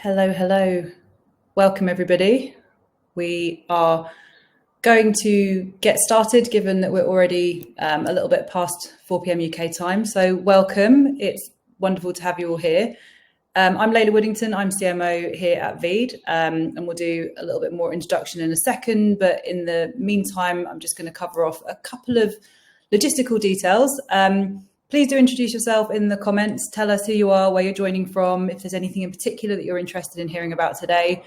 Hello, hello. Welcome, everybody. We are going to get started, given that we're already a little bit past 4 p.m. UK time. So welcome. It's wonderful to have you all here. I'm Layla Woodington. I'm CMO here at VEED, and we'll do a little bit more introduction in a second. But in the meantime, I'm just going to cover off a couple of logistical details. Please do introduce yourself in the comments. Tell us who you are, where you're joining from, if there's anything in particular that you're interested in hearing about today.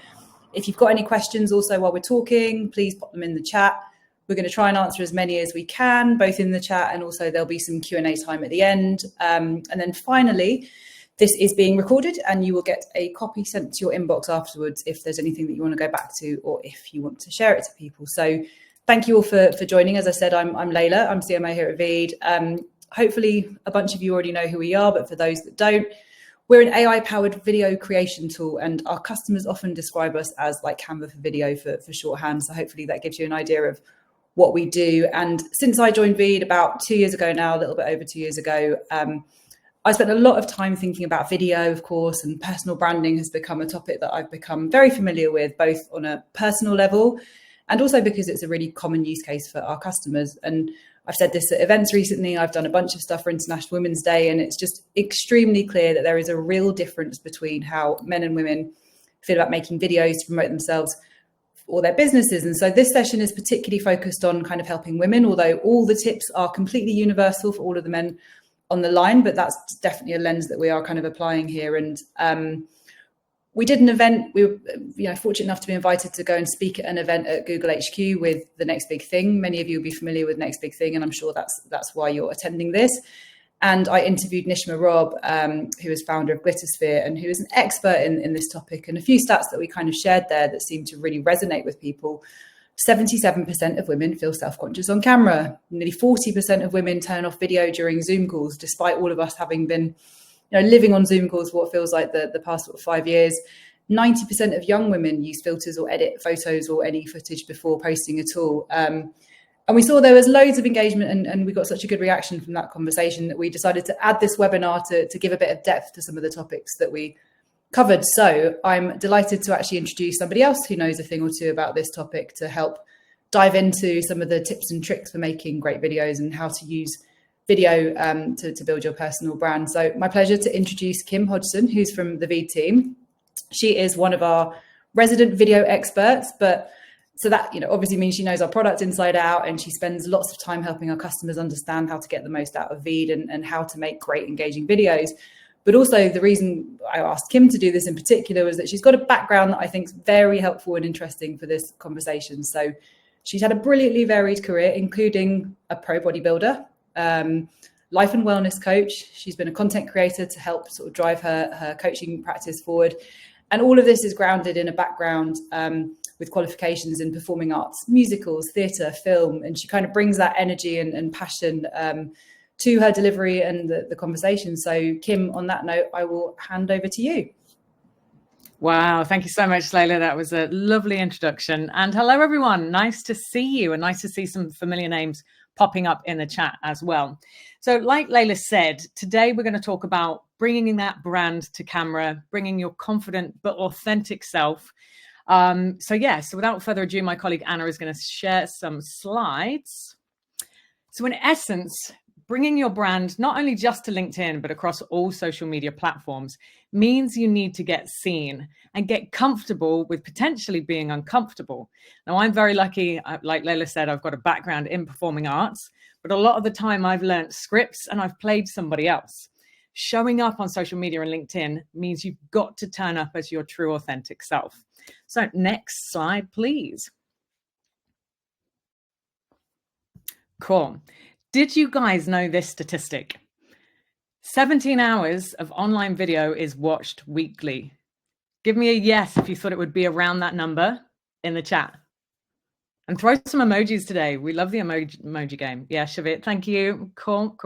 If you've got any questions also while we're talking, please pop them in the chat. We're going to try and answer as many as we can, both in the chat, and also there'll be some Q&A time at the end. And then finally, this is being recorded and you will get a copy sent to your inbox afterwards if there's anything that you want to go back to or if you want to share it to people. So thank you all for joining. As I said, I'm Layla. I'm CMO here at VEED. Hopefully a bunch of you already know who we are, but for those that don't, we're an AI-powered video creation tool, and our customers often describe us as like Canva for video for shorthand. So hopefully that gives you an idea of what we do. And since I joined VEED about 2 years ago now, a little bit over 2 years ago, I spent a lot of time thinking about video, of course, and personal branding has become a topic that I've become very familiar with, both on a personal level and also because it's a really common use case for our customers. And I've said this at events recently. I've done a bunch of stuff for International Women's Day, and it's just extremely clear that there is a real difference between how men and women feel about making videos to promote themselves or their businesses. And so this session is particularly focused on kind of helping women, although all the tips are completely universal for all of the men on the line, but that's definitely a lens that we are kind of applying here. And we did an event. We were fortunate enough to be invited to go and speak at an event at Google HQ with the Next Big Thing. Many of you will be familiar with Next Big Thing, and I'm sure that's why you're attending this. And I interviewed Nishma Rob, who is founder of Glittersphere and who is an expert in this topic. And a few stats that we kind of shared there that seem to really resonate with people. 77% of women feel self-conscious on camera. Nearly 40% of women turn off video during Zoom calls, despite all of us having been living on Zoom calls for what feels like the past 5 years. 90% of young women use filters or edit photos or any footage before posting at all. And we saw there was loads of engagement and we got such a good reaction from that conversation that we decided to add this webinar to give a bit of depth to some of the topics that we covered. So I'm delighted to actually introduce somebody else who knows a thing or two about this topic to help dive into some of the tips and tricks for making great videos and how to use video to build your personal brand. So my pleasure to introduce Kim Hodgson, who's from the VEED team. She is one of our resident video experts, so that obviously means she knows our product inside out, and she spends lots of time helping our customers understand how to get the most out of VEED and how to make great engaging videos. But also the reason I asked Kim to do this in particular was that she's got a background that I think is very helpful and interesting for this conversation. So she's had a brilliantly varied career, including a pro bodybuilder, life and wellness coach. She's been a content creator to help sort of drive her coaching practice forward. And all of this is grounded in a background with qualifications in performing arts, musicals, theatre, film. And she kind of brings that energy and passion to her delivery and the conversation. So Kim, on that note, I will hand over to you. Wow, thank you so much, Layla. That was a lovely introduction. And hello, everyone. Nice to see you and nice to see some familiar names popping up in the chat as well. So like Layla said, today we're going to talk about bringing that brand to camera, bringing your confident but authentic self. So without further ado, my colleague Anna is going to share some slides. So in essence, bringing your brand not only just to LinkedIn, but across all social media platforms means you need to get seen and get comfortable with potentially being uncomfortable. Now, I'm very lucky. Like Layla said, I've got a background in performing arts, but a lot of the time I've learned scripts and I've played somebody else. Showing up on social media and LinkedIn means you've got to turn up as your true authentic self. So next slide, please. Cool. Did you guys know this statistic? 17 hours of online video is watched weekly. Give me a yes if you thought it would be around that number in the chat. And throw some emojis today. We love the emoji game. Yeah, Shavit, thank you. Cool.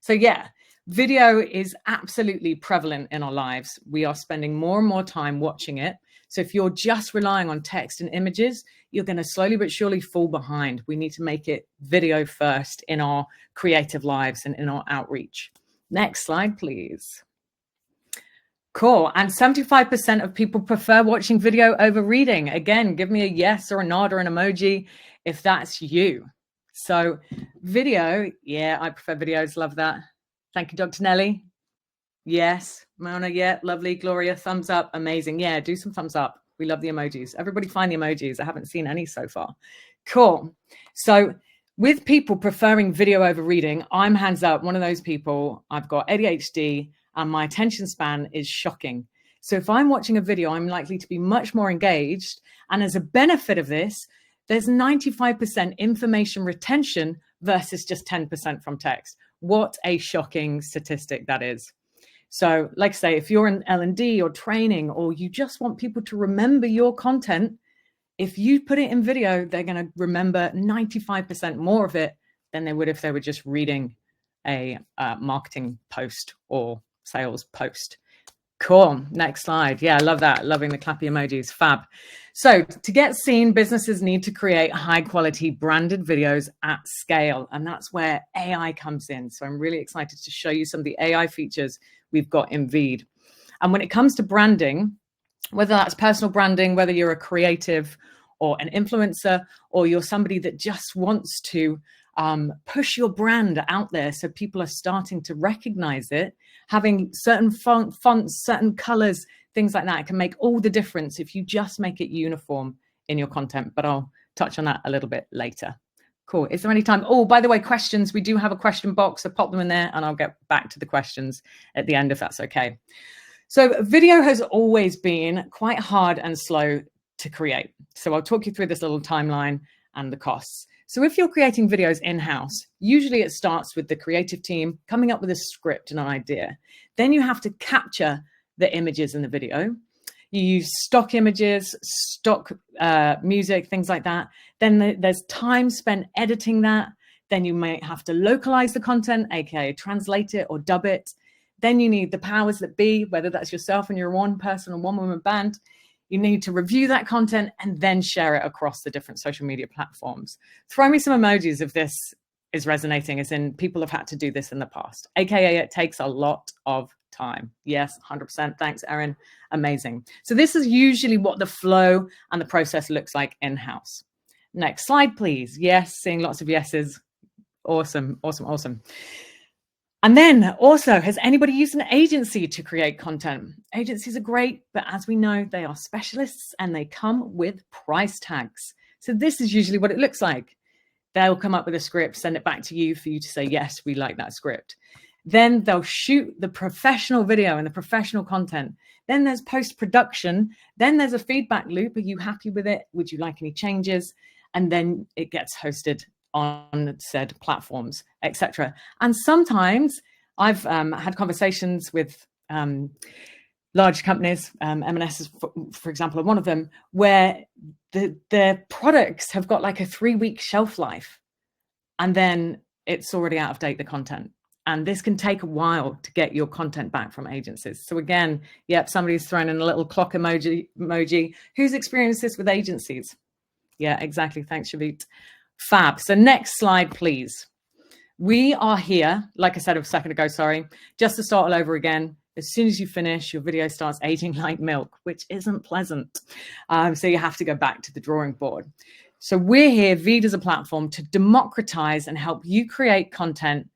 So yeah, video is absolutely prevalent in our lives. We are spending more and more time watching it. So if you're just relying on text and images, you're going to slowly but surely fall behind. We need to make it video first in our creative lives and in our outreach. Next slide, please. Cool. And 75% of people prefer watching video over reading. Again, give me a yes or a nod or an emoji if that's you. So video, yeah, I prefer videos. Love that. Thank you, Dr. Nelly. Yes. Mona, yeah, lovely. Gloria, thumbs up. Amazing. Yeah, do some thumbs up. We love the emojis. Everybody find the emojis. I haven't seen any so far. Cool. So with people preferring video over reading, I'm hands up, one of those people. I've got ADHD and my attention span is shocking. So if I'm watching a video, I'm likely to be much more engaged. And as a benefit of this, there's 95% information retention versus just 10% from text. What a shocking statistic that is. So like I say, if you're in L&D or training, or you just want people to remember your content, if you put it in video, they're going to remember 95% more of it than they would if they were just reading a marketing post or sales post. Cool. Next slide. Yeah, I love that. Loving the clappy emojis. Fab. So to get seen, businesses need to create high quality branded videos at scale. And that's where AI comes in. So I'm really excited to show you some of the AI features we've got in VEED. And when it comes to branding, whether that's personal branding, whether you're a creative or an influencer, or you're somebody that just wants to push your brand out there so people are starting to recognize it, having certain fonts, certain colors, things like that can make all the difference if you just make it uniform in your content. But I'll touch on that a little bit later. Cool. Is there any time? Oh, by the way, questions. We do have a question box. So pop them in there and I'll get back to the questions at the end if that's okay. So video has always been quite hard and slow to create. So I'll talk you through this little timeline and the costs. So if you're creating videos in-house, usually it starts with the creative team coming up with a script and an idea. Then you have to capture the images in the video. You use stock images, stock music, things like that. Then there's time spent editing that. Then you might have to localize the content, aka translate it or dub it. Then you need the powers that be, whether that's yourself and you're one person or one woman band. You need to review that content and then share it across the different social media platforms. Throw me some emojis if this is resonating, as in people have had to do this in the past, aka it takes a lot of time. Yes, 100%. Thanks, Erin. Amazing. So this is usually what the flow and the process looks like in-house. Next slide, please. Yes, seeing lots of yeses. Awesome, awesome, awesome. And then also, has anybody used an agency to create content? Agencies are great, but as we know, they are specialists and they come with price tags. So this is usually what it looks like. They'll come up with a script, send it back to you for you to say, yes, we like that script. Then they'll shoot the professional video and the professional content. Then there's post-production. Then there's a feedback loop. Are you happy with it? Would you like any changes? And then it gets hosted on said platforms, etc. And sometimes I've had conversations with large companies, M&S, for example, are one of them, where their products have got like a 3-week shelf life, and then it's already out of date, the content. And this can take a while to get your content back from agencies. So again, yep, somebody's thrown in a little clock emoji. Who's experienced this with agencies? Yeah, exactly. Thanks, Shavit. Fab. So next slide, please. We are here, like I said a second ago, sorry, just to start all over again. As soon as you finish, your video starts aging like milk, which isn't pleasant. So you have to go back to the drawing board. So we're here, VEED, as a platform to democratize and help you create content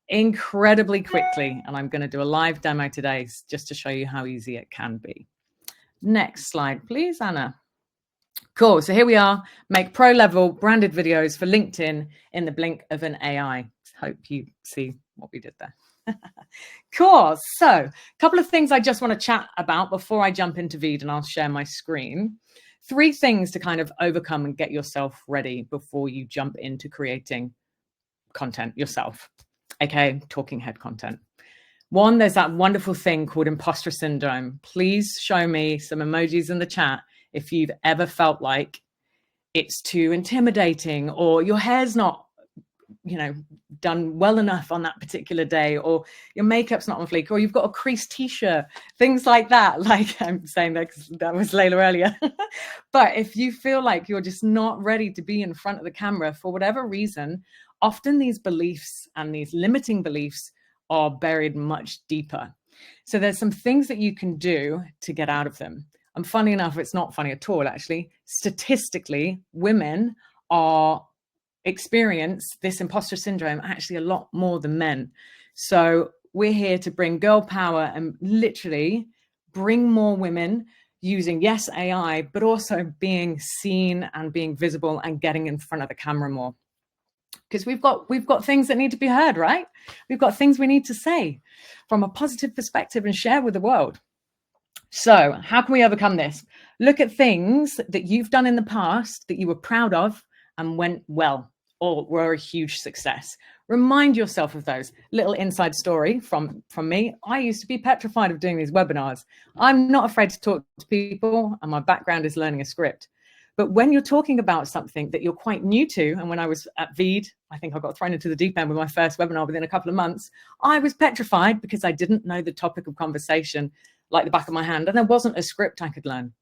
incredibly quickly. And I'm going to do a live demo today just to show you how easy it can be. Next slide, please, Anna. Cool. So here we are, make pro level branded videos for LinkedIn in the blink of an AI. Hope you see what we did there. Cool. So a couple of things I just want to chat about before I jump into VEED, and I'll share my screen. 3 things to kind of overcome and get yourself ready before you jump into creating content yourself. Okay, talking head content. 1, there's that wonderful thing called imposter syndrome. Please show me some emojis in the chat if you've ever felt like it's too intimidating, or your hair's not, done well enough on that particular day, or your makeup's not on fleek, or you've got a creased t-shirt, things like that. Like I'm saying that was Layla earlier. But if you feel like you're just not ready to be in front of the camera for whatever reason, often these beliefs and these limiting beliefs are buried much deeper. So there's some things that you can do to get out of them. And funny enough, it's not funny at all, actually. Statistically, women experience this imposter syndrome actually a lot more than men. So we're here to bring girl power and literally bring more women using, yes, AI, but also being seen and being visible and getting in front of the camera more. Because we've got things that need to be heard, right? We've got things we need to say from a positive perspective and share with the world. So how can we overcome this? Look at things that you've done in the past that you were proud of and went well or were a huge success. Remind yourself of those. Little inside story from me. I used to be petrified of doing these webinars. I'm not afraid to talk to people, and my background is learning a script. But when you're talking about something that you're quite new to, and when I was at VEED, I think I got thrown into the deep end with my first webinar within a couple of months, I was petrified because I didn't know the topic of conversation like the back of my hand, and there wasn't a script I could learn.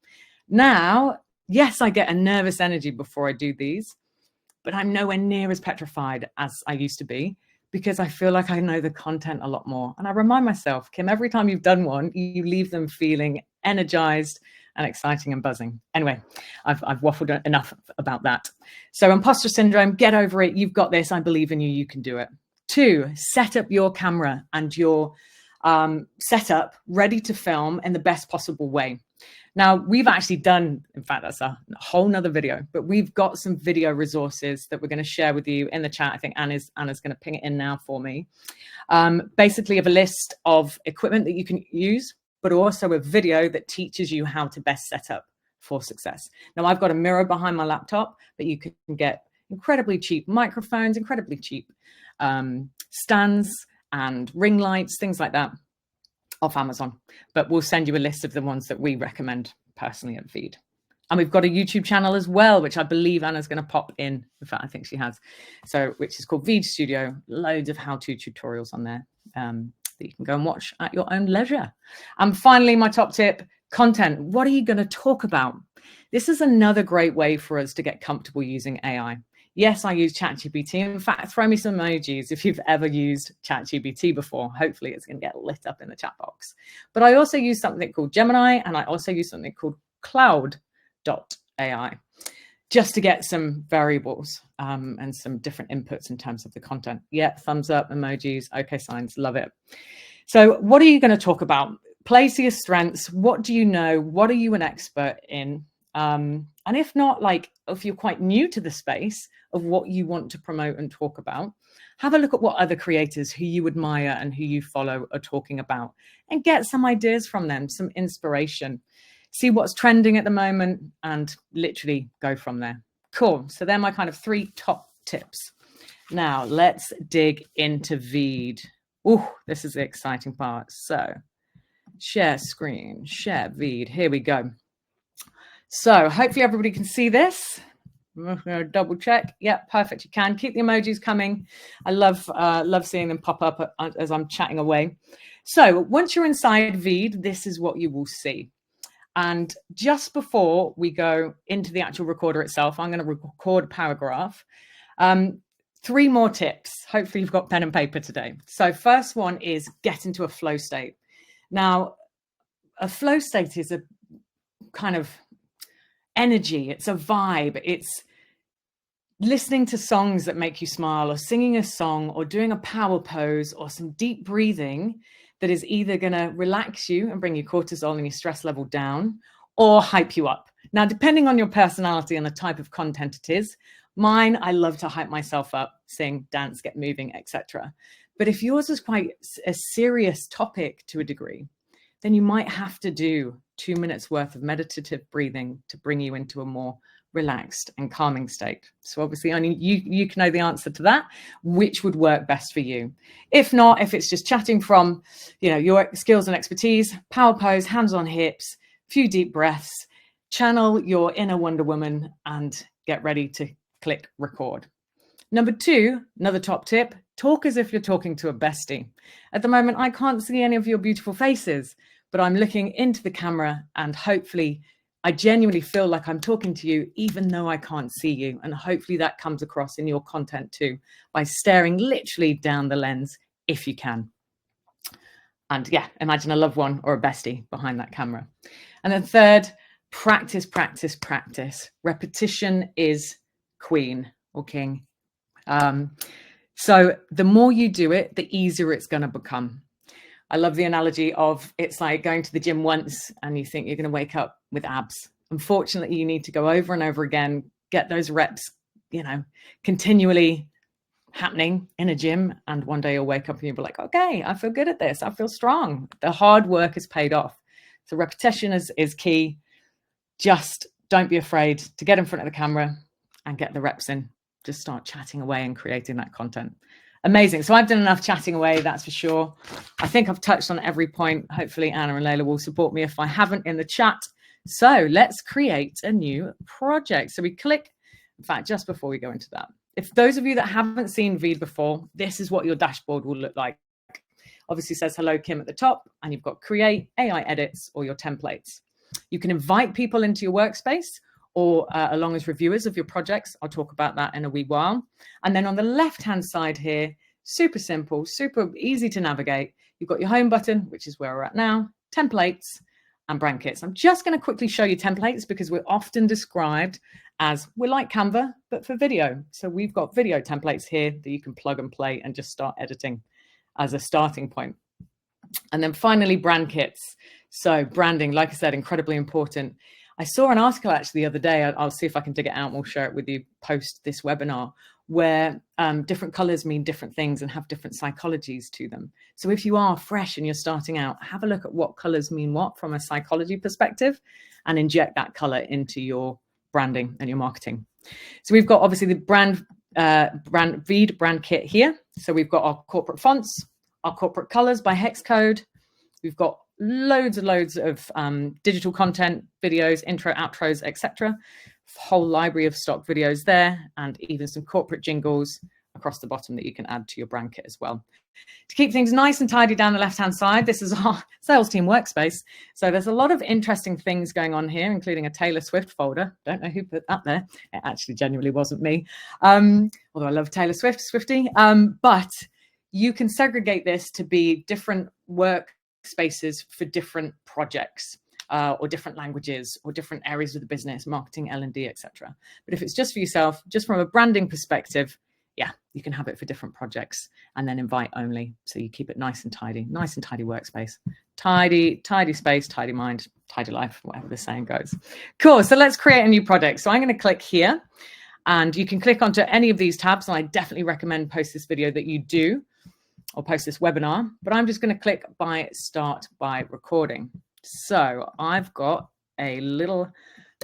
Now, yes, I get a nervous energy before I do these, but I'm nowhere near as petrified as I used to be because I feel like I know the content a lot more. And I remind myself, Kim, every time you've done one, you leave them feeling energized and exciting and buzzing. Anyway, I've waffled enough about that. So imposter syndrome, get over it. You've got this. I believe in you. You can do it. 2, set up your camera and your setup ready to film in the best possible way. Now, we've actually done, in fact, that's a whole nother video, but we've got some video resources that we're going to share with you in the chat. I think Anna's going to ping it in now for me. Basically, of a list of equipment that you can use, but also a video that teaches you how to best set up for success. Now, I've got a mirror behind my laptop, but you can get incredibly cheap microphones, incredibly cheap stands and ring lights, things like that, off Amazon. But we'll send you a list of the ones that we recommend personally at VEED. And we've got a YouTube channel as well, which I believe Anna's going to pop in. In fact, I think she has. So, which is called VEED Studio. Loads of how-to tutorials on there that you can go and watch at your own leisure. And finally, my top tip, content. What are you going to talk about? This is another great way for us to get comfortable using AI. Yes, I use ChatGPT. In fact, throw me some emojis if you've ever used ChatGPT before. Hopefully it's going to get lit up in the chat box. But I also use something called Gemini, and I also use something called cloud.ai just to get some variables and some different inputs in terms of the content. Yeah, thumbs up, emojis, okay signs, love it. So what are you going to talk about? Play to your strengths. What do you know? What are you an expert in? And if not, like if you're quite new to the space of what you want to promote and talk about, have a look at what other creators who you admire and who you follow are talking about and get some ideas from them, some inspiration. See what's trending at the moment and literally go from there. Cool. So they're my kind of 3 top tips. Now let's dig into VEED. Oh, this is the exciting part. So share screen, share VEED. Here we go. So hopefully everybody can see this. I'm going to double check. Yeah, perfect. You can keep the emojis coming. I love seeing them pop up as I'm chatting away. So once you're inside VEED, this is what you will see. And just before we go into the actual recorder itself, I'm going to record a paragraph. 3 more tips. Hopefully you've got pen and paper today. So first one is get into a flow state. Now, a flow state is a kind of energy. It's a vibe. It's listening to songs that make you smile or singing a song or doing a power pose or some deep breathing that is either going to relax you and bring your cortisol and your stress level down or hype you up. Now, depending on your personality and the type of content it is, mine, I love to hype myself up, sing, dance, get moving, etc. But if yours is quite a serious topic to a degree, then you might have to do 2 minutes worth of meditative breathing to bring you into a more relaxed and calming state. So obviously only you can know the answer to that, which would work best for you. If not, if it's just chatting from, your skills and expertise, power pose, hands on hips, few deep breaths, channel your inner Wonder Woman and get ready to click record. Number 2, another top tip, talk as if you're talking to a bestie. At the moment, I can't see any of your beautiful faces, but I'm looking into the camera and hopefully I genuinely feel like I'm talking to you, even though I can't see you. And hopefully that comes across in your content too, by staring literally down the lens if you can. And yeah, imagine a loved one or a bestie behind that camera. And then third, practice, practice, practice. Repetition is queen or king. So the more you do it, the easier it's going to become. I love the analogy of it's like going to the gym once and you think you're going to wake up with abs. Unfortunately, you need to go over and over again, get those reps, continually happening in a gym. And one day you'll wake up and you'll be like, okay, I feel good at this. I feel strong. The hard work has paid off. So repetition is key. Just don't be afraid to get in front of the camera and get the reps in. Just start chatting away and creating that content. Amazing. So I've done enough chatting away, that's for sure. I think I've touched on every point. Hopefully Anna and Layla will support me if I haven't in the chat. So let's create a new project. So we click, in fact, just before we go into that, if those of you that haven't seen VEED before, this is what your dashboard will look like. Obviously says hello Kim at the top, and you've got create, AI edits, or your templates. You can invite people into your workspace or along as reviewers of your projects. I'll talk about that in a wee while. And then on the left-hand side here, super simple, super easy to navigate. You've got your home button, which is where we're at now, templates and brand kits. I'm just going to quickly show you templates because we're often described as we're like Canva, but for video. So we've got video templates here that you can plug and play and just start editing as a starting point. And then finally, brand kits. So branding, like I said, incredibly important. I saw an article actually the other day, I'll see if I can dig it out and we'll share it with you post this webinar, where different colors mean different things and have different psychologies to them. So if you are fresh and you're starting out, have a look at what colors mean what from a psychology perspective and inject that color into your branding and your marketing. So we've got obviously the brand VEED brand kit here. So we've got our corporate fonts, our corporate colors by hex code. We've got loads and loads of digital content, videos, intro, outros, etc. Whole library of stock videos there, and even some corporate jingles across the bottom that you can add to your brand kit as well. To keep things nice and tidy down the left-hand side, this is our sales team workspace. So there's a lot of interesting things going on here, including a Taylor Swift folder. Don't know who put that there. It actually genuinely wasn't me. Although I love Taylor Swift, Swiftie. But you can segregate this to be different workspaces for different projects. Or different languages or different areas of the business, marketing, L&D, etc. But if it's just for yourself, just from a branding perspective, yeah, you can have it for different projects and then invite only. So you keep it nice and tidy workspace. Tidy space, tidy mind, tidy life, whatever the saying goes. Cool, so let's create a new project. So I'm gonna click here and you can click onto any of these tabs. And I definitely recommend post this video that you do or post this webinar, but I'm just gonna click by start by recording. So I've got a little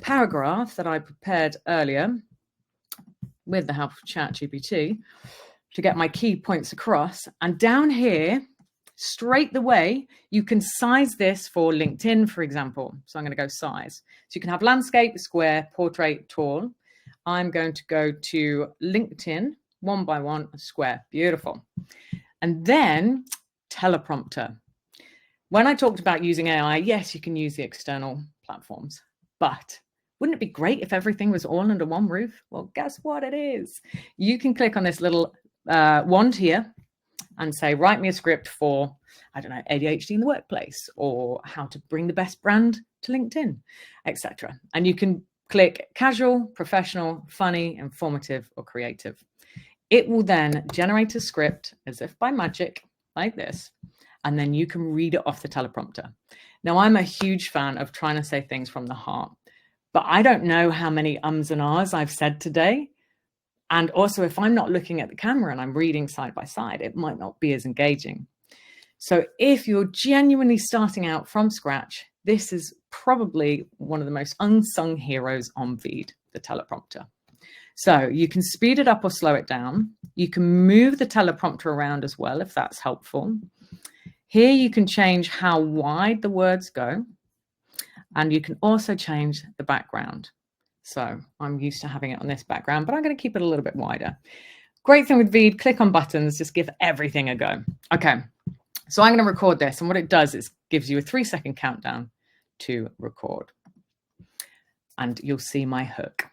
paragraph that I prepared earlier with the help of ChatGPT to get my key points across. And down here, straight away, you can size this for LinkedIn, for example. So I'm going to go size. So you can have landscape, square, portrait, tall. I'm going to go to LinkedIn, 1 by 1, square. Beautiful. And then teleprompter. When I talked about using AI, yes, you can use the external platforms, but wouldn't it be great if everything was all under one roof? Well, guess what it is? You can click on this little wand here and say, write me a script for, I don't know, ADHD in the workplace or how to bring the best brand to LinkedIn, etc. And you can click casual, professional, funny, informative, or creative. It will then generate a script as if by magic like this. And then you can read it off the teleprompter. Now, I'm a huge fan of trying to say things from the heart, but I don't know how many ums and ahs I've said today. And also, if I'm not looking at the camera and I'm reading side by side, it might not be as engaging. So if you're genuinely starting out from scratch, this is probably one of the most unsung heroes on VEED, the teleprompter. So you can speed it up or slow it down. You can move the teleprompter around as well, if that's helpful. Here you can change how wide the words go, and you can also change the background. So I'm used to having it on this background, but I'm going to keep it a little bit wider. Great thing with VEED, click on buttons, just give everything a go. Okay, so I'm going to record this, and what it does is gives you a 3-second countdown to record. And you'll see my hook.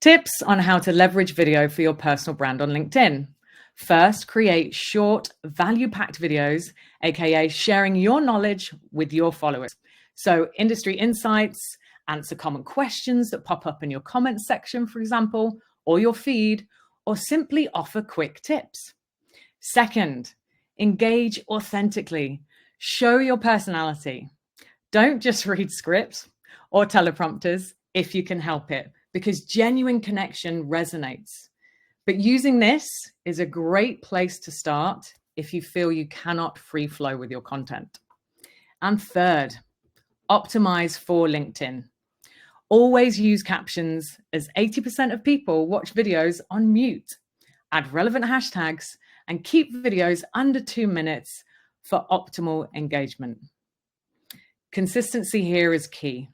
Tips on how to leverage video for your personal brand on LinkedIn. First, create short, value-packed videos, aka sharing your knowledge with your followers. So industry insights, answer common questions that pop up in your comments section, for example, or your feed, or simply offer quick tips. Second, engage authentically. Show your personality. Don't just read scripts or teleprompters if you can help it, because genuine connection resonates. But using this is a great place to start if you feel you cannot free flow with your content. And third, optimize for LinkedIn. Always use captions, as 80% of people watch videos on mute. Add relevant hashtags and keep videos under 2 minutes for optimal engagement. Consistency here is key.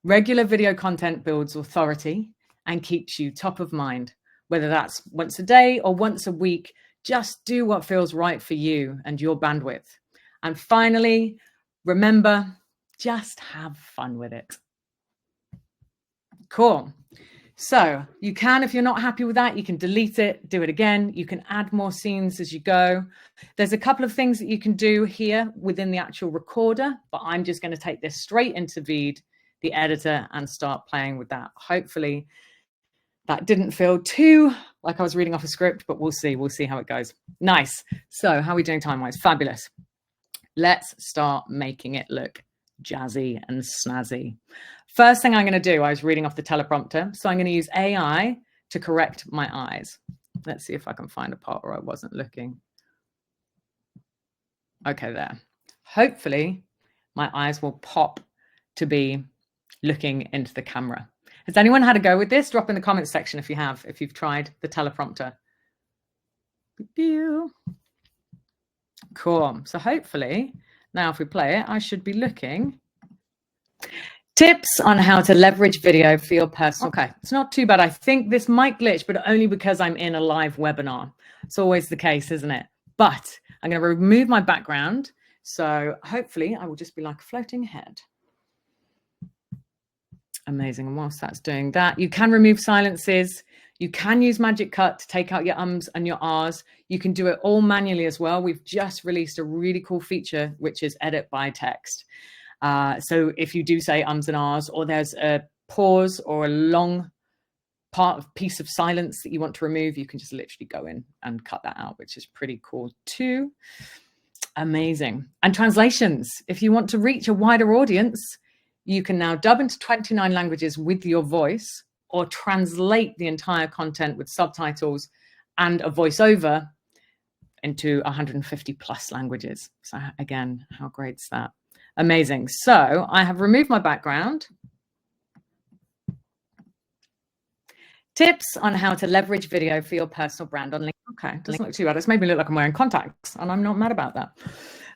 Regular video content builds authority and keeps you top of mind. Whether that's once a day or once a week, just do what feels right for you and your bandwidth. And finally, remember, just have fun with it. Cool. So you can, if you're not happy with that, you can delete it, do it again. You can add more scenes as you go. There's a couple of things that you can do here within the actual recorder, but I'm just going to take this straight into VEED, the editor, and start playing with that. Hopefully that didn't feel too like I was reading off a script, but we'll see. We'll see how it goes. Nice. So how are we doing time-wise? Fabulous. Let's start making it look jazzy and snazzy. First thing I'm going to do, I was reading off the teleprompter, so I'm going to use AI to correct my eyes. Let's see if I can find a part where I wasn't looking. Okay, there. Hopefully my eyes will pop to be looking into the camera. Has anyone had a go with this? Drop in the comments section if you have, if you've tried the teleprompter. Cool. So hopefully now if we play it, I should be looking. Tips on how to leverage video for your personal. Okay, it's not too bad. I think this might glitch, but only because I'm in a live webinar. It's always the case, isn't it? But I'm going to remove my background. So hopefully I will just be like a floating head. Amazing. And whilst that's doing that, you can remove silences. You can use Magic Cut to take out your ums and your ahs. You can do it all manually as well. We've just released a really cool feature, which is edit by text. So if you do say ums and ahs, or there's a pause or a long piece of silence that you want to remove, you can just literally go in and cut that out, which is pretty cool too. Amazing. And translations. If you want to reach a wider audience, you can now dub into 29 languages with your voice, or translate the entire content with subtitles and a voiceover into 150 plus languages. So again, how great is that? Amazing. So I have removed my background. Tips on how to leverage video for your personal brand on LinkedIn. Okay, doesn't look too bad. It's made me look like I'm wearing contacts, and I'm not mad about that.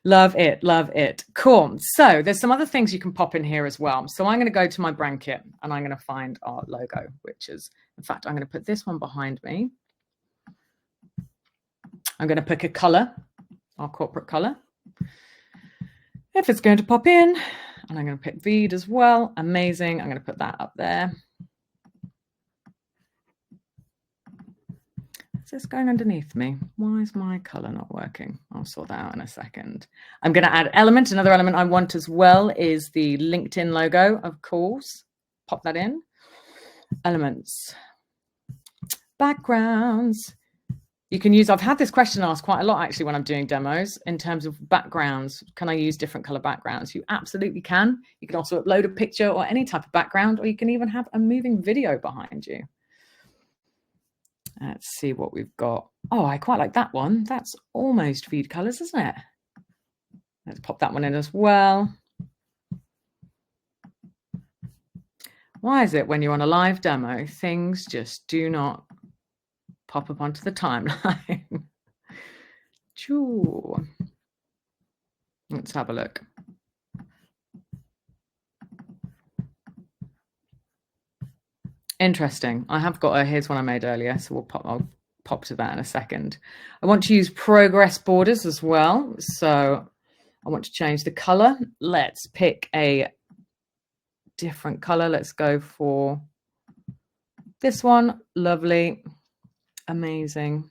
Love it, love it. Cool. So there's some other things you can pop in here as well. So I'm going to go to my brand kit and I'm going to find our logo, which is, in fact, I'm going to put this one behind me. I'm going to pick a color, our corporate color. If it's going to pop in, and I'm going to pick VEED as well. Amazing. I'm going to put that up there. Is this going underneath me? Why is my color not working? I'll sort that out in a second. I'm going to add element. Another element I want as well is the LinkedIn logo, of course. Pop that in. Elements. Backgrounds. You can use, I've had this question asked quite a lot actually when I'm doing demos in terms of backgrounds. Can I use different color backgrounds? You absolutely can. You can also upload a picture or any type of background, or you can even have a moving video behind you. Let's see what we've got. Oh, I quite like that one. That's almost VEED colors, isn't it? Let's pop that one in as well. Why is it when you're on a live demo, things just do not pop up onto the timeline? Sure. Let's have a look. Interesting. I have got here's one I made earlier, so I'll pop to that in a second. I want to use progress borders as well. So I want to change the color. Let's pick a different color. Let's go for this one. Lovely. Amazing.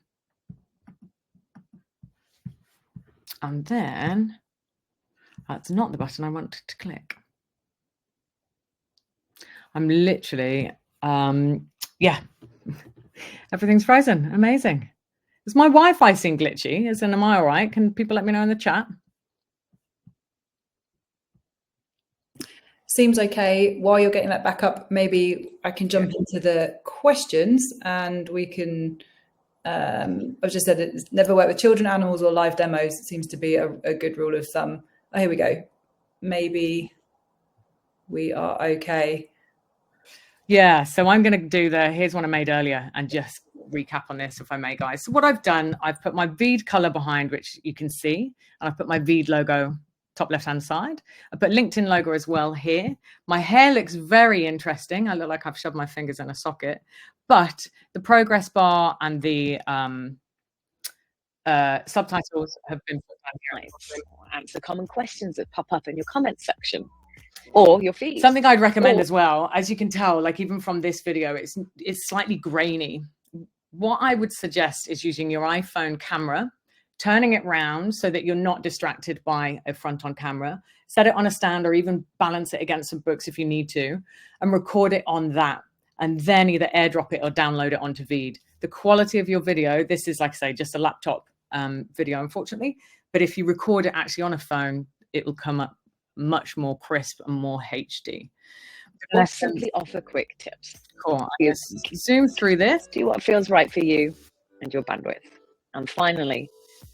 And then that's not the button I want to click. I'm literally, yeah, everything's frozen. Amazing. Is my Wi-Fi seem glitchy? Am I all right? Can people let me know in the chat? Seems okay. While you're getting that back up, maybe I can jump into the questions and we can, I've just said it's never work with children, animals or live demos. It seems to be a good rule of thumb. Oh, here we go. Maybe we are okay. Yeah, so I'm going to do here's one I made earlier and just recap on this if I may, guys. So what I've done, I've put my VEED color behind, which you can see, and I've put my VEED logo top left-hand side. I put LinkedIn logo as well here. My hair looks very interesting. I look like I've shoved my fingers in a socket, but the progress bar and the subtitles have been put down here. Answer common questions that pop up in your comments section or your feed. Something I'd recommend as well, as you can tell, like even from this video, it's slightly grainy. What I would suggest is using your iPhone camera, turning it round so that you're not distracted by a front on camera, set it on a stand or even balance it against some books if you need to, and record it on that. And then either airdrop it or download it onto VEED. The quality of your video, this is, like I say, just a laptop video, unfortunately. But if you record it actually on a phone, it will come up much more crisp and more HD. Let's simply offer quick tips. Cool. Zoom through this. Do what feels right for you and your bandwidth. And finally,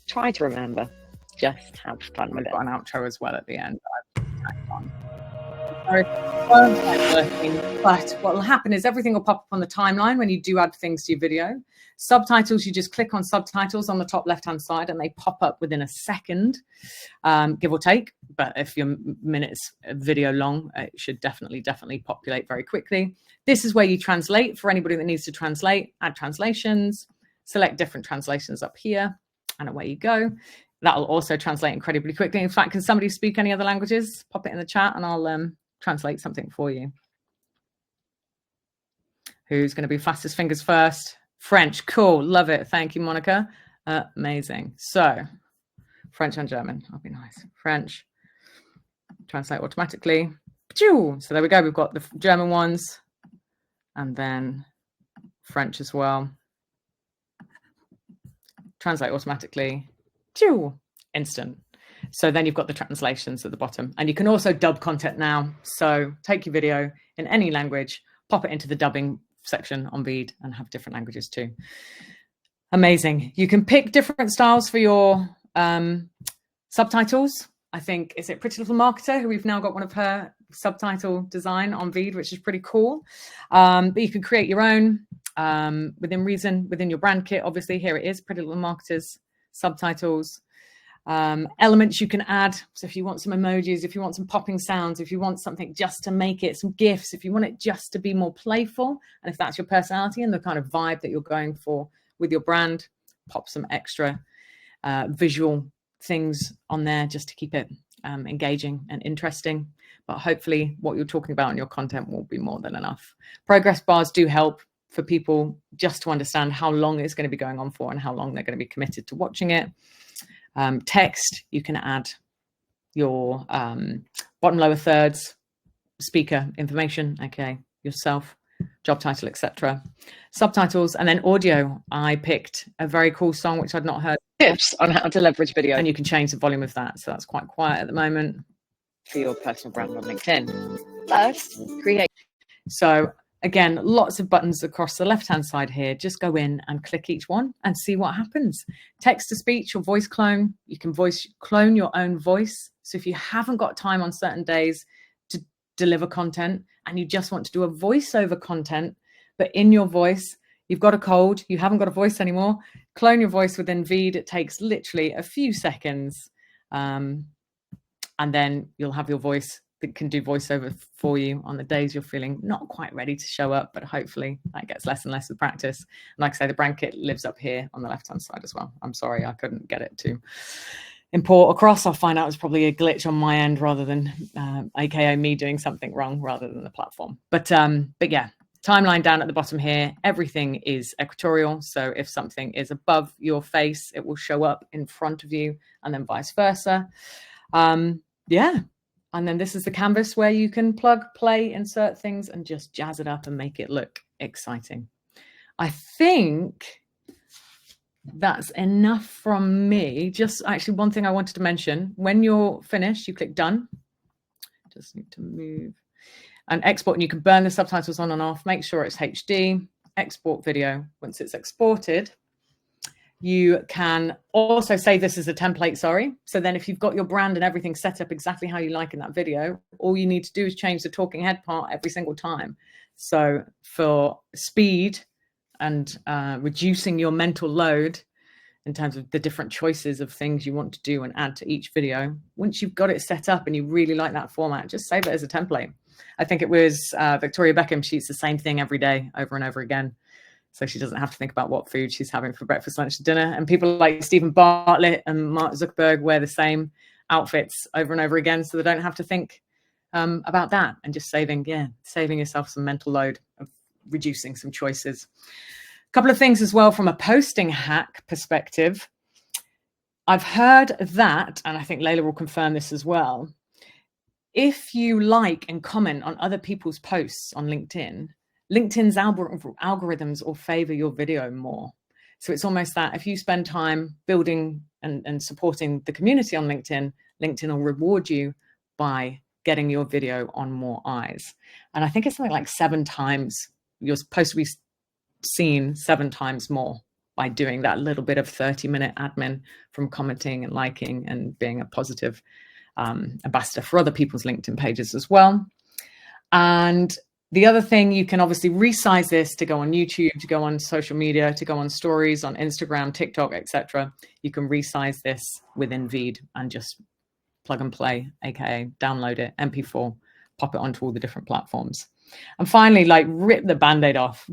try to remember, just have fun with it. Got an outro as well at the end. But what will happen is everything will pop up on the timeline when you do add things to your video. Subtitles, you just click on subtitles on the top left-hand side and they pop up within a second, give or take. But if your minute's video long, it should definitely populate very quickly. This is where you translate for anybody that needs to translate, add translations, select different translations up here, and away you go. That'll also translate incredibly quickly. In fact, can somebody speak any other languages? Pop it in the chat and I'll translate something for you. Who's going to be fastest fingers first? French. Cool. Love it. Thank you, Monica. Amazing. So French and German. That'll be nice. French. Translate automatically. So there we go. We've got the German ones and then French as well. Translate automatically. Instant. So then you've got the translations at the bottom, and you can also dub content now. So take your video in any language, pop it into the dubbing section on VEED and have different languages too. Amazing. You can pick different styles for your subtitles. I think, is it Pretty Little Marketer, who we've now got one of her subtitle design on VEED, which is pretty cool. But you can create your own within reason, within your brand kit. Obviously, here it is, Pretty Little Marketers subtitles. Elements you can add. So if you want some emojis, if you want some popping sounds, if you want something just to make it, some GIFs, if you want it just to be more playful, and if that's your personality and the kind of vibe that you're going for with your brand, pop some extra visual things on there just to keep it engaging and interesting. But hopefully what you're talking about in your content will be more than enough. Progress bars do help for people just to understand how long it's going to be going on for and how long they're going to be committed to watching it. Text, you can add your bottom lower thirds, speaker information, okay, yourself, job title, etc. Subtitles, and then audio. I picked a very cool song which I'd not heard. Tips on how to leverage video. And you can change the volume of that, so that's quite quiet at the moment. For your personal brand on LinkedIn. First, create. So again, lots of buttons across the left-hand side here. Just go in and click each one and see what happens. Text to speech or voice clone. You can clone your own voice. So if you haven't got time on certain days to deliver content and you just want to do a voiceover content, but in your voice, you've got a cold, you haven't got a voice anymore, clone your voice within VEED. It takes literally a few seconds. And then you'll have your voice that can do voiceover for you on the days you're feeling not quite ready to show up, but hopefully that gets less and less with practice. And like I say, the brand kit lives up here on the left-hand side as well. I'm sorry, I couldn't get it to import across. I'll find out it's probably a glitch on my end rather than, AKA me doing something wrong rather than the platform. But yeah, timeline down at the bottom here, everything is equatorial. So if something is above your face, it will show up in front of you, and then vice versa. Yeah. And then this is the canvas where you can plug, play, insert things, and just jazz it up and make it look exciting. I think that's enough from me. Just actually one thing I wanted to mention. When you're finished, you click done. Just need to move. And export, and you can burn the subtitles on and off. Make sure it's HD. Export video. Once it's exported, you can also save this as a template, sorry. So then if you've got your brand and everything set up exactly how you like in that video, all you need to do is change the talking head part every single time. So for speed and reducing your mental load in terms of the different choices of things you want to do and add to each video, once you've got it set up and you really like that format, just save it as a template. I think it was Victoria Beckham. She eats the same thing every day over and over again. So she doesn't have to think about what food she's having for breakfast, lunch, and dinner. And people like Stephen Bartlett and Mark Zuckerberg wear the same outfits over and over again. So they don't have to think about that, and just saving yourself some mental load of reducing some choices. A couple of things as well from a posting hack perspective. I've heard that, and I think Layla will confirm this as well, if you like and comment on other people's posts on LinkedIn's algorithms will favor your video more. So it's almost that if you spend time building and supporting the community on LinkedIn, LinkedIn will reward you by getting your video on more eyes. And I think it's something like 7 times, your post will be seen 7 times more by doing that little bit of 30-minute admin from commenting and liking and being a positive ambassador for other people's LinkedIn pages as well. And the other thing, you can obviously resize this to go on YouTube, to go on social media, to go on stories on Instagram, TikTok, etc. You can resize this within VEED and just plug and play, aka download it, MP4, pop it onto all the different platforms. And finally, like, rip the Band-Aid off.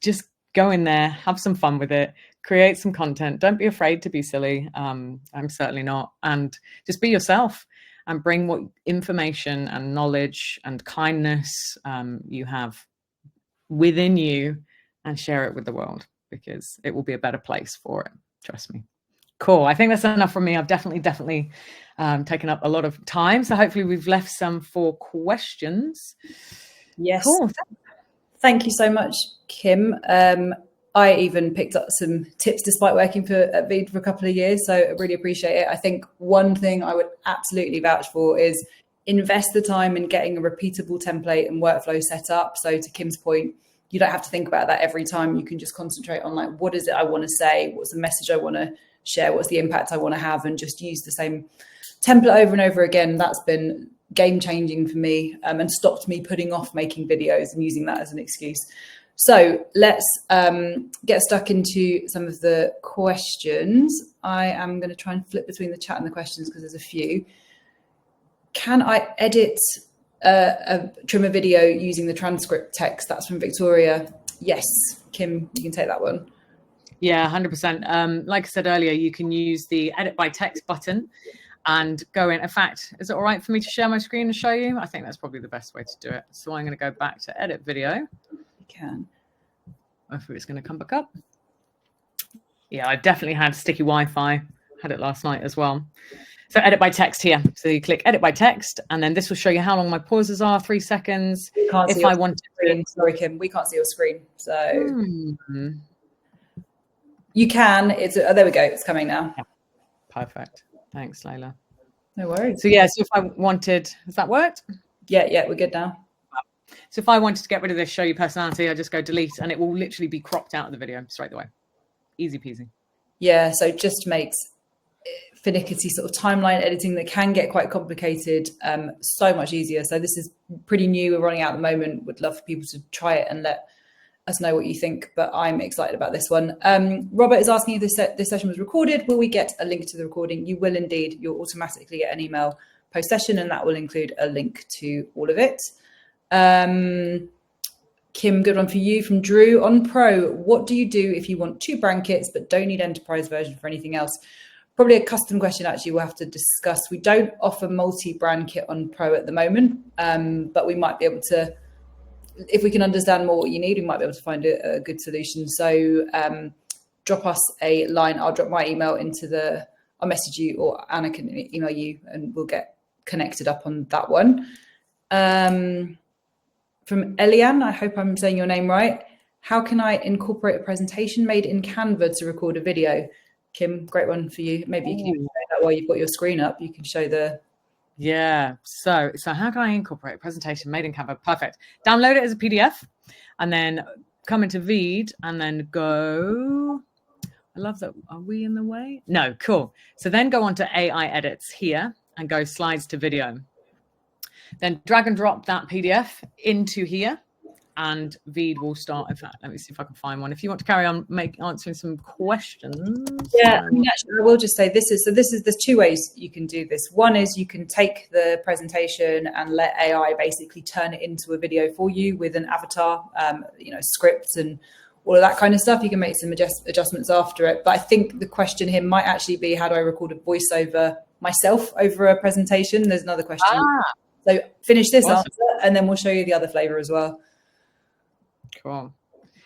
Just go in there, have some fun with it, create some content. Don't be afraid to be silly. I'm certainly not. And just be yourself. And bring what information and knowledge and kindness you have within you, and share it with the world, because it will be a better place for it. Trust me. Cool. I think that's enough from me. I've definitely taken up a lot of time. So hopefully we've left some for questions. Yes. Cool. Thank you so much, Kim. I even picked up some tips despite working at VEED for a couple of years. So I really appreciate it. I think one thing I would absolutely vouch for is invest the time in getting a repeatable template and workflow set up. So to Kim's point, you don't have to think about that every time. You can just concentrate on, like, what is it I want to say? What's the message I want to share? What's the impact I want to have? And just use the same template over and over again. That's been game changing for me, and stopped me putting off making videos and using that as an excuse. So let's get stuck into some of the questions. I am going to try and flip between the chat and the questions because there's a few. Can I edit trim a video using the transcript text? That's from Victoria. Yes, Kim, you can take that one. Yeah, 100%. Like I said earlier, you can use the edit by text button and go in. In fact, is it all right for me to share my screen and show you? I think that's probably the best way to do it. So I'm going to go back to edit video. Can. Hopefully it's going to come back up. Yeah, I definitely had sticky Wi-Fi. Had it last night as well. So edit by text here. So you click edit by text, and then this will show you how long my pauses are, 3 seconds. Can't if see I want to. Sorry, Kim, we can't see your screen. So you can. There we go. It's coming now. Yeah. Perfect. Thanks, Layla. No worries. So yeah, so if I wanted, has that worked? Yeah, we're good now. So if I wanted to get rid of this show you personality, I just go delete, and it will literally be cropped out of the video straight away. Easy peasy. Yeah, so it just makes finicky sort of timeline editing that can get quite complicated so much easier. So this is pretty new. We're running out at the moment. Would love for people to try it and let us know what you think, but I'm excited about this one. Robert is asking if this session was recorded. Will we get a link to the recording? You will indeed. You'll automatically get an email post-session, and that will include a link to all of it. Kim, good one for you from Drew. On Pro, what do you do if you want 2 brand kits but don't need enterprise version for anything else? Probably a custom question, actually, we'll have to discuss. We don't offer multi-brand kit on Pro at the moment, but we might be able to if we can understand more what you need, we might be able to find a good solution. So drop us a line. I'll drop my email I'll message you, or Anna can email you, and we'll get connected up on that one. From Eliane, I hope I'm saying your name right. How can I incorporate a presentation made in Canva to record a video? Kim, great one for you. Maybe you can even say that while you've got your screen up. You can show the... Yeah. So how can I incorporate a presentation made in Canva? Perfect. Download it as a PDF and then come into VEED and then go... I love that. Are we in the way? No, cool. So then go on to AI edits here and go slides to video. Then drag and drop that PDF into here and VEED will start. In fact, let me see if I can find one. If you want to carry on answering some questions. Yeah, I mean, actually, I will just say there's two ways you can do this. One is you can take the presentation and let AI basically turn it into a video for you with an avatar, scripts and all of that kind of stuff. You can make some adjustments after it. But I think the question here might actually be, how do I record a voiceover myself over a presentation? There's another question. So finish this answer and then we'll show you the other flavor as well. Cool.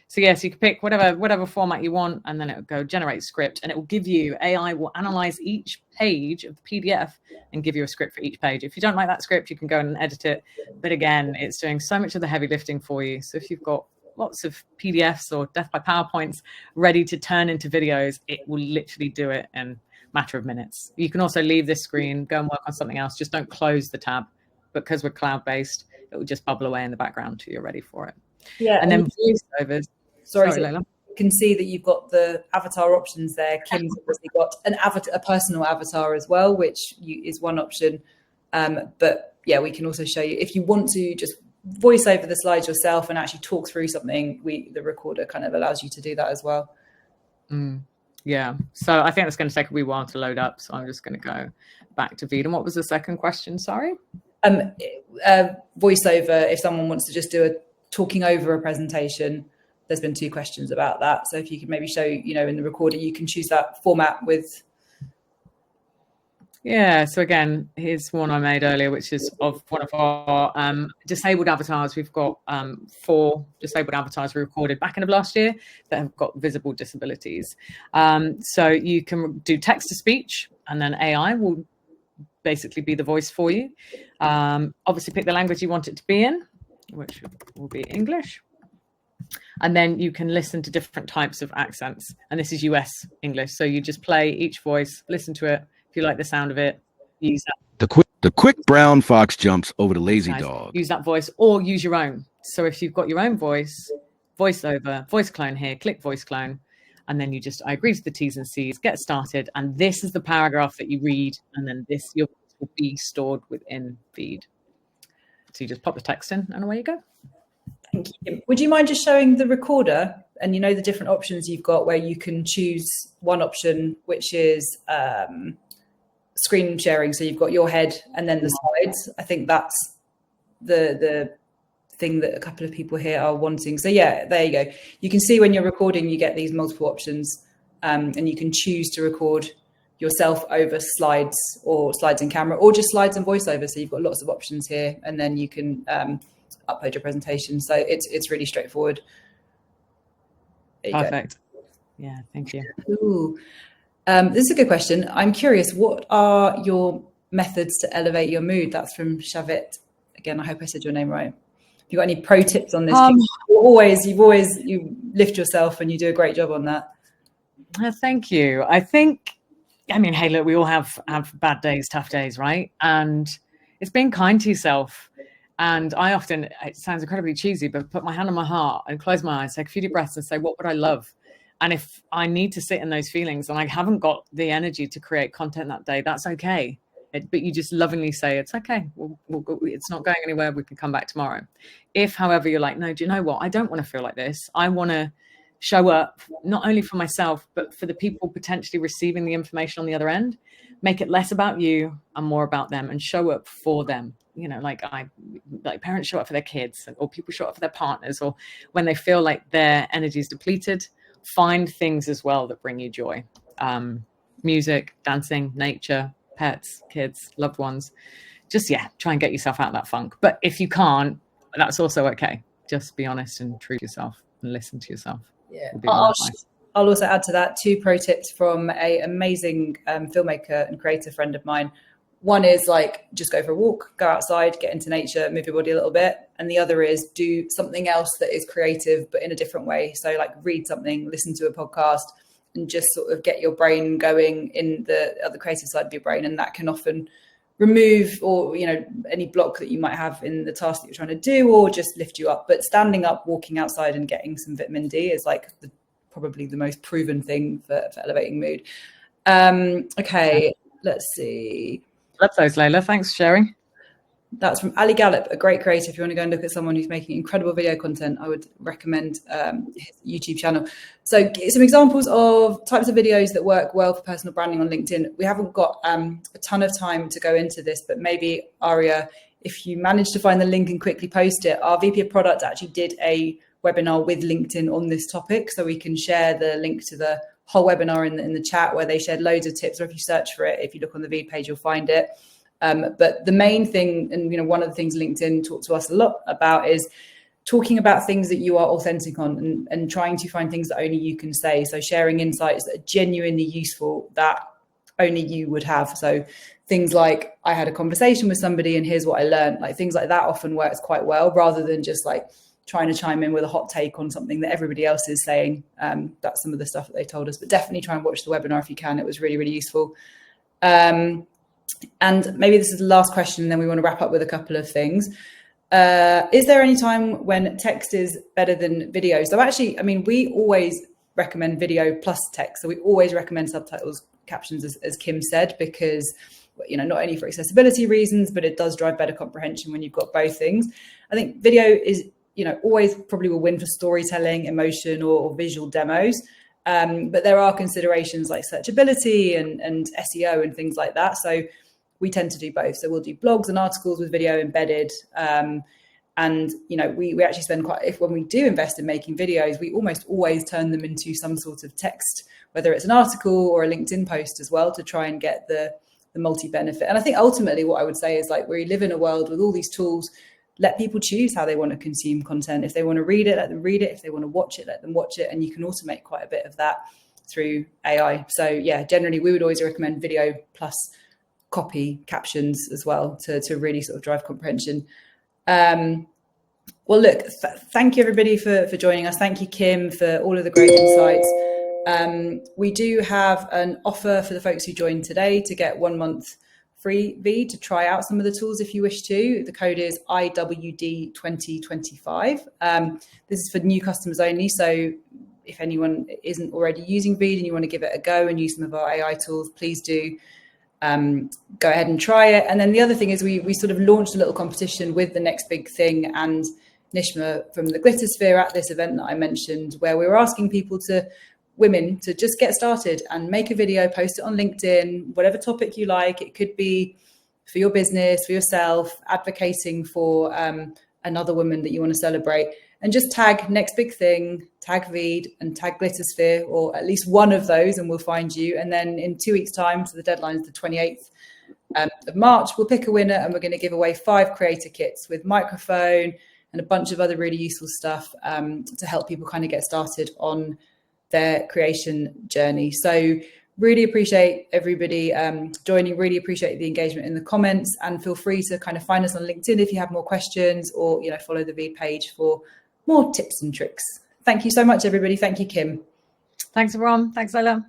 So yes, you can pick whatever format you want, and then it will go generate script, and it will give you, AI will analyze each page of the PDF and give you a script for each page. If you don't like that script, you can go and edit it. But again, it's doing so much of the heavy lifting for you. So if you've got lots of PDFs or death by PowerPoints ready to turn into videos, it will literally do it in a matter of minutes. You can also leave this screen, go and work on something else. Just don't close the tab, because we're cloud-based, it will just bubble away in the background until you're ready for it. Yeah, and then voiceovers. Sorry, Lola. You can see that you've got the avatar options there. Kim's obviously got a personal avatar as well, which is one option. But yeah, we can also show you, if you want to just voice over the slides yourself and actually talk through something, the recorder kind of allows you to do that as well. Yeah, so I think it's going to take a wee while to load up. So I'm just going to go back to VEED. And what was the second question? Sorry. Voiceover, if someone wants to just do talking over a presentation. There's been 2 questions about that. So if you could maybe show, in the recorder, you can choose that format with. Yeah, so again, here's one I made earlier, which is of one of our disabled avatars. We've got 4 disabled avatars we recorded back end of last year that have got visible disabilities. So you can do text to speech, and then AI will basically be the voice for you. Obviously pick the language you want it to be in, which will be English. And then you can listen to different types of accents. And this is US English. So you just play each voice, listen to it. If you like the sound of it, use that. The quick brown fox jumps over the lazy dog. Use that voice or use your own. So if you've got your own voiceover, voice clone here, click voice clone. And then I agree to the T's and C's, get started. And this is the paragraph that you read. And then your voice will be stored within VEED. So you just pop the text in and away you go. Thank you. Would you mind just showing the recorder and the different options you've got, where you can choose one option, which is screen sharing. So you've got your head and then the slides. I think that's the thing that a couple of people here are wanting. So yeah, there you go. You can see when you're recording, you get these multiple options, and you can choose to record yourself over slides or slides in camera, or just slides and voiceover. So you've got lots of options here, and then you can upload your presentation. So it's really straightforward. Perfect. Yeah, thank you. Ooh. This is a good question. I'm curious, what are your methods to elevate your mood? That's from Shavit. Again, I hope I said your name right. Have you got any pro tips on this? You lift yourself and you do a great job on that. Thank you. Hey, look, we all have bad days, tough days, right? And it's being kind to yourself. And I often, it sounds incredibly cheesy, but put my hand on my heart and close my eyes, take a few deep breaths and say, what would I love? And if I need to sit in those feelings and I haven't got the energy to create content that day, that's okay. But you just lovingly say, it's okay. It's not going anywhere. We can come back tomorrow. If, however, you're like, no, do you know what? I don't want to feel like this. I want to show up not only for myself, but for the people potentially receiving the information on the other end. Make it less about you and more about them, and show up for them. Like parents show up for their kids, or people show up for their partners, or when they feel like their energy is depleted, find things as well that bring you joy. Music, dancing, nature, pets, kids, loved ones. Just, try and get yourself out of that funk. But if you can't, that's also okay. just be honest and true to yourself and listen to yourself. Yeah, would be my advice. I'll also add to that 2 pro tips from a amazing filmmaker and creator friend of mine. One is like, just go for a walk, go outside, get into nature, move your body a little bit. And the other is do something else that is creative, but in a different way. So like read something, listen to a podcast, and just sort of get your brain going in the other creative side of your brain. And that can often remove or, you know, any block that you might have in the task that you're trying to do, or just lift you up. But standing up, walking outside and getting some vitamin D is like probably the most proven thing for elevating mood. Okay, let's see. Love those, Layla. Thanks for sharing. That's from Ali Gallop, a great creator. If you want to go and look at someone who's making incredible video content, I would recommend his YouTube channel. So some examples of types of videos that work well for personal branding on LinkedIn. We haven't got a ton of time to go into this, but maybe Aria, if you manage to find the link and quickly post it, our VP of Product actually did a webinar with LinkedIn on this topic. So we can share the link to the whole webinar in the chat, where they shared loads of tips, or if you search for it, if you look on the VEED page, you'll find it. But the main thing, and you know, one of the things LinkedIn talks to us a lot about is talking about things that you are authentic on, and trying to find things that only you can say. So sharing insights that are genuinely useful that only you would have. So things like, I had a conversation with somebody and here's what I learned. Like things like that often works quite well, rather than just like trying to chime in with a hot take on something that everybody else is saying. That's some of the stuff that they told us, but definitely try and watch the webinar if you can. It was really, really useful. And maybe this is the last question, and then we want to wrap up with a couple of things. Is there any time when text is better than video? So actually, I mean, we always recommend video plus text. So we always recommend subtitles, captions, as Kim said, because, you know, not only for accessibility reasons, but it does drive better comprehension when you've got both things. I think video is, you know, always probably will win for storytelling, emotion, or visual demos. But there are considerations like searchability and SEO and things like that. So we tend to do both. So we'll do blogs and articles with video embedded. And, you know, we actually spend when we do invest in making videos, we almost always turn them into some sort of text, whether it's an article or a LinkedIn post as well, to try and get the multi-benefit. And I think ultimately what I would say is, like, we live in a world with all these tools. Let people choose how they want to consume content. If they want to read it, let them read it. If they want to watch it, let them watch it. And you can automate quite a bit of that through AI. So yeah, generally we would always recommend video plus copy, captions as well, to really sort of drive comprehension. Well, look, thank you everybody for joining us. Thank you, Kim, for all of the great insights. We do have an offer for the folks who joined today to get 1 month free VEED to try out some of the tools if you wish to. The code is IWD2025. This is for new customers only. So if anyone isn't already using VEED and you want to give it a go and use some of our AI tools, please do go ahead and try it. And then the other thing is we sort of launched a little competition with the Next Big Thing and Nishma from the Glitter Sphere at this event that I mentioned, where we were asking women to just get started and make a video, post it on LinkedIn, whatever topic you like. It could be for your business, for yourself, advocating for another woman that you want to celebrate, and just tag Next Big Thing, tag VEED, and tag Glitter Sphere, or at least one of those, and we'll find you. And then in 2 weeks' time, so the deadline is the 28th of March, we'll pick a winner, and we're going to give away 5 creator kits with microphone and a bunch of other really useful stuff to help people kind of get started on their creation journey. So really appreciate everybody joining, really appreciate the engagement in the comments, and feel free to kind of find us on LinkedIn if you have more questions, or, you know, follow the VEED page for more tips and tricks. Thank you so much, everybody. Thank you, Kim. Thanks, everyone. Thanks, Lola.